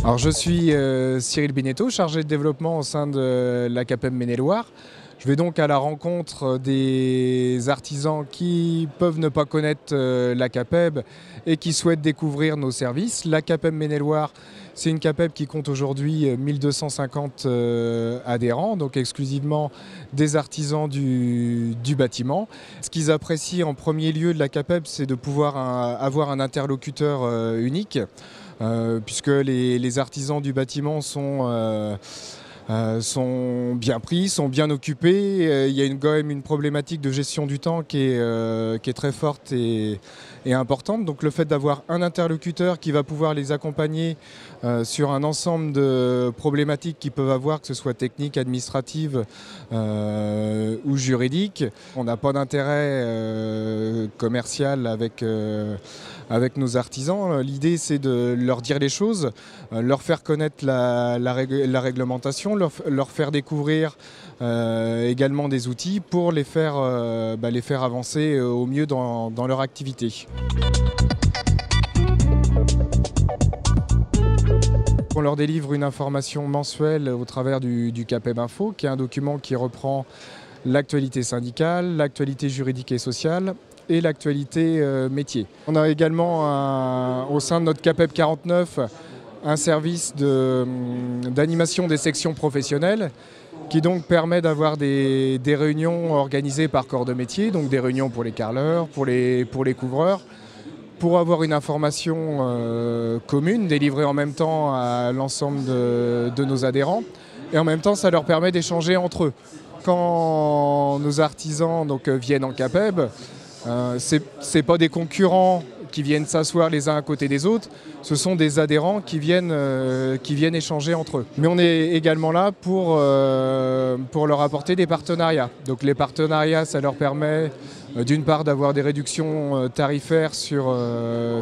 Alors je suis Cyril Binetto, chargé de développement au sein de la CAPEB Maine-et-Loire. Je vais donc à la rencontre des artisans qui peuvent ne pas connaître la CAPEB et qui souhaitent découvrir nos services. La CAPEB Maine-et-Loire, c'est une CAPEB qui compte aujourd'hui 1250 adhérents, donc exclusivement des artisans du bâtiment. Ce qu'ils apprécient en premier lieu de la CAPEB, c'est de pouvoir avoir un interlocuteur unique. Puisque les artisans du bâtiment sont bien pris, sont bien occupés. Il y a quand même une problématique de gestion du temps qui est très forte et importante. Donc le fait d'avoir un interlocuteur qui va pouvoir les accompagner sur un ensemble de problématiques qu'ils peuvent avoir, que ce soit techniques, administratives ou juridiques. On n'a pas d'intérêt commercial avec nos artisans. L'idée, c'est de leur dire les choses, leur faire connaître la réglementation, leur faire découvrir également des outils pour les faire avancer au mieux dans leur activité. On leur délivre une information mensuelle au travers du CAPEB Info, qui est un document qui reprend l'actualité syndicale, l'actualité juridique et sociale et l'actualité métier. On a également au sein de notre CAPEB 49 un service d'animation des sections professionnelles qui donc permet d'avoir des réunions organisées par corps de métier, donc des réunions pour les carreleurs, pour les couvreurs, pour avoir une information commune, délivrée en même temps à l'ensemble de nos adhérents. Et en même temps, ça leur permet d'échanger entre eux. Quand nos artisans viennent en CAPEB, c'est pas des concurrents qui viennent s'asseoir les uns à côté des autres, ce sont des adhérents qui viennent échanger entre eux. Mais on est également là pour leur apporter des partenariats. Donc les partenariats, ça leur permet d'une part d'avoir des réductions tarifaires sur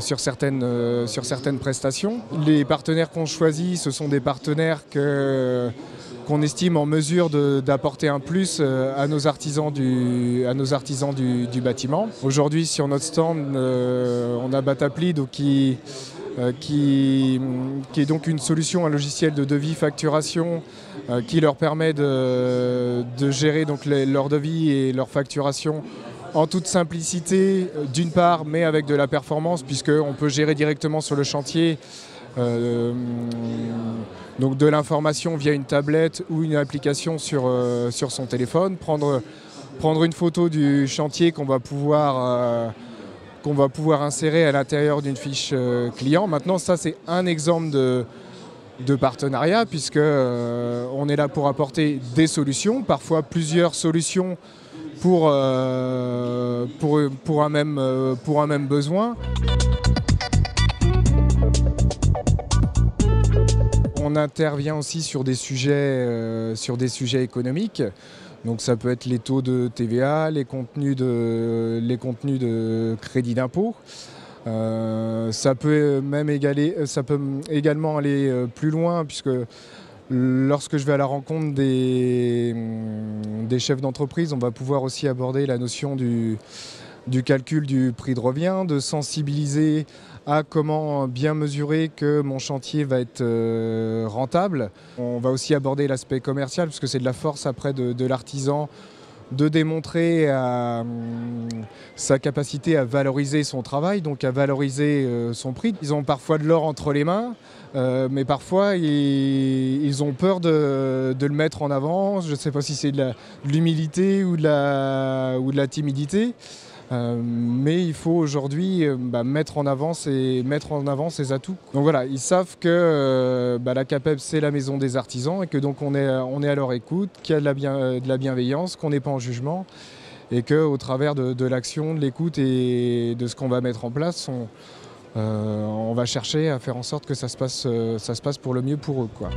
certaines prestations. Les partenaires qu'on choisit, ce sont des partenaires qu'on estime en mesure d'apporter un plus à nos artisans du bâtiment. Aujourd'hui, sur notre stand, on a Batapli qui est donc une solution, un logiciel de devis facturation qui leur permet de gérer donc leur devis et leur facturation en toute simplicité, d'une part, mais avec de la performance, puisqu'on peut gérer directement sur le chantier donc de l'information via une tablette ou une application sur son téléphone, prendre une photo du chantier qu'on va pouvoir insérer à l'intérieur d'une fiche client. Maintenant, ça, c'est un exemple de partenariat, puisque on est là pour apporter des solutions, parfois plusieurs solutions pour un même besoin. On intervient aussi sur des sujets économiques. Donc ça peut être les taux de TVA, les contenus de crédit d'impôt. Ça peut également aller plus loin, puisque lorsque je vais à la rencontre des chefs d'entreprise, on va pouvoir aussi aborder la notion du calcul du prix de revient, de sensibiliser à comment bien mesurer que mon chantier va être rentable. On va aussi aborder l'aspect commercial, parce que c'est de la force après de l'artisan de démontrer sa capacité à valoriser son travail, donc à valoriser son prix. Ils ont parfois de l'or entre les mains, mais parfois ils ont peur de le mettre en avant. Je ne sais pas si c'est de l'humilité ou de la timidité. Mais il faut aujourd'hui mettre en avant ses atouts. Donc voilà, ils savent que la CAPEB, c'est la maison des artisans, et que donc on est à leur écoute, qu'il y a de la bienveillance, qu'on n'est pas en jugement, et qu'au travers de l'action, de l'écoute et de ce qu'on va mettre en place, on va chercher à faire en sorte que ça se passe pour le mieux pour eux, quoi.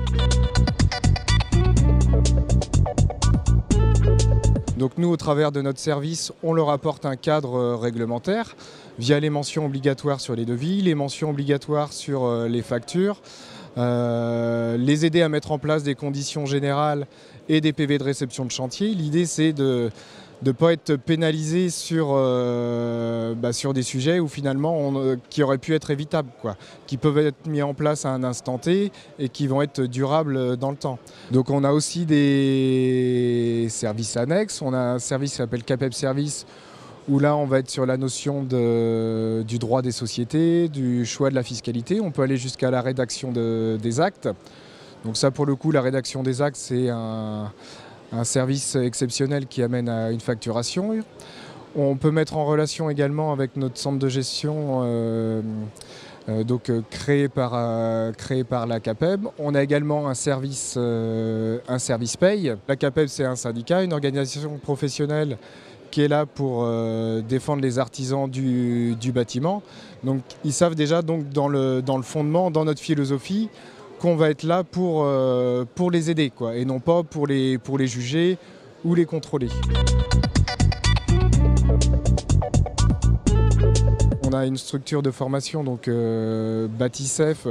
Donc nous, au travers de notre service, on leur apporte un cadre réglementaire via les mentions obligatoires sur les devis, les mentions obligatoires sur les factures, les aider à mettre en place des conditions générales et des PV de réception de chantier. L'idée, c'est de ne pas être pénalisé sur des sujets où finalement qui auraient pu être évitables, quoi, qui peuvent être mis en place à un instant T et qui vont être durables dans le temps. Donc on a aussi des services annexes, on a un service qui s'appelle CAPEB Service, où là on va être sur la notion du droit des sociétés, du choix de la fiscalité, on peut aller jusqu'à la rédaction des actes. Donc ça pour le coup, la rédaction des actes, c'est un service exceptionnel qui amène à une facturation. On peut mettre en relation également avec notre centre de gestion créé par la CAPEB. On a également un service paye. La CAPEB, c'est un syndicat, une organisation professionnelle qui est là pour défendre les artisans du bâtiment. Donc ils savent déjà donc, dans le fondement, dans notre philosophie, qu'on va être là pour les aider, quoi, et non pas pour les juger ou les contrôler. On a une structure de formation, donc Bâticef,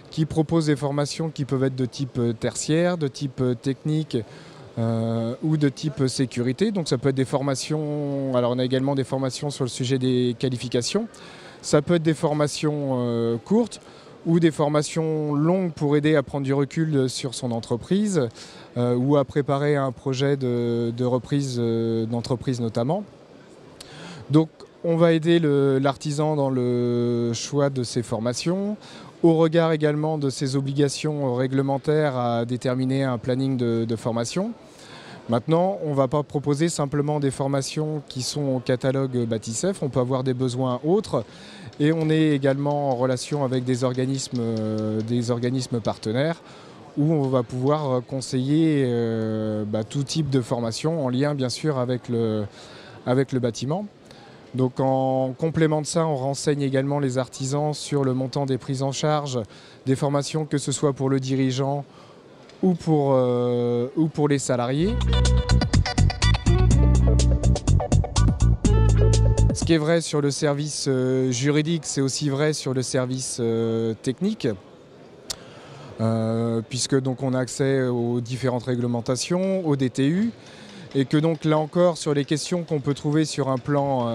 qui propose des formations qui peuvent être de type tertiaire, de type technique ou de type sécurité. Donc ça peut être des formations, alors on a également des formations sur le sujet des qualifications. Ça peut être des formations courtes ou des formations longues pour aider à prendre du recul sur son entreprise ou à préparer un projet de reprise d'entreprise notamment. Donc on va aider l'artisan dans le choix de ses formations, au regard également de ses obligations réglementaires à déterminer un planning de formation. Maintenant, on ne va pas proposer simplement des formations qui sont au catalogue Bâticef, on peut avoir des besoins autres et on est également en relation avec des organismes partenaires où on va pouvoir conseiller tout type de formation en lien bien sûr avec le bâtiment. Donc en complément de ça, on renseigne également les artisans sur le montant des prises en charge des formations, que ce soit pour le dirigeant ou pour les salariés. Ce qui est vrai sur le service juridique, c'est aussi vrai sur le service technique, puisque donc on a accès aux différentes réglementations, au DTU, et que donc là encore sur les questions qu'on peut trouver sur un plan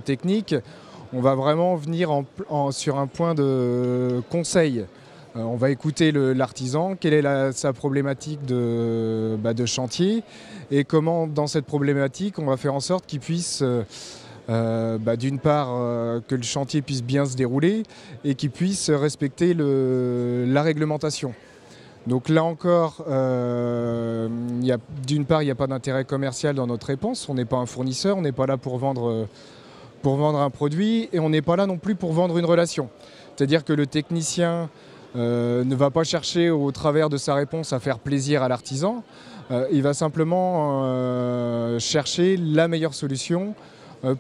technique, on va vraiment venir sur un point de conseil. On va écouter l'artisan, quelle est sa problématique de chantier et comment dans cette problématique on va faire en sorte qu'il puisse d'une part que le chantier puisse bien se dérouler et qu'il puisse respecter la réglementation. Donc là encore, d'une part, il n'y a pas d'intérêt commercial dans notre réponse. On n'est pas un fournisseur, on n'est pas là pour vendre un produit et on n'est pas là non plus pour vendre une relation. C'est-à-dire que le technicien ne va pas chercher au travers de sa réponse à faire plaisir à l'artisan. Il va simplement chercher la meilleure solution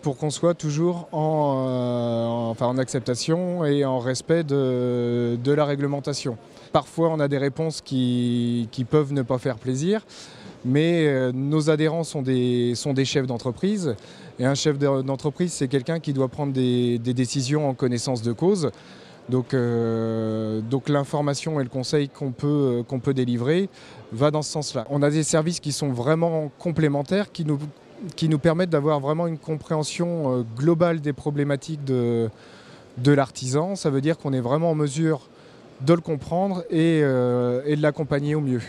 pour qu'on soit toujours en acceptation et en respect de la réglementation. Parfois, on a des réponses qui peuvent ne pas faire plaisir, mais nos adhérents sont des chefs d'entreprise. Et un chef d'entreprise, c'est quelqu'un qui doit prendre des décisions en connaissance de cause. Donc l'information et le conseil qu'on peut délivrer va dans ce sens-là. On a des services qui sont vraiment complémentaires, qui nous permettent d'avoir vraiment une compréhension globale des problématiques de l'artisan. Ça veut dire qu'on est vraiment en mesure de le comprendre et de l'accompagner au mieux.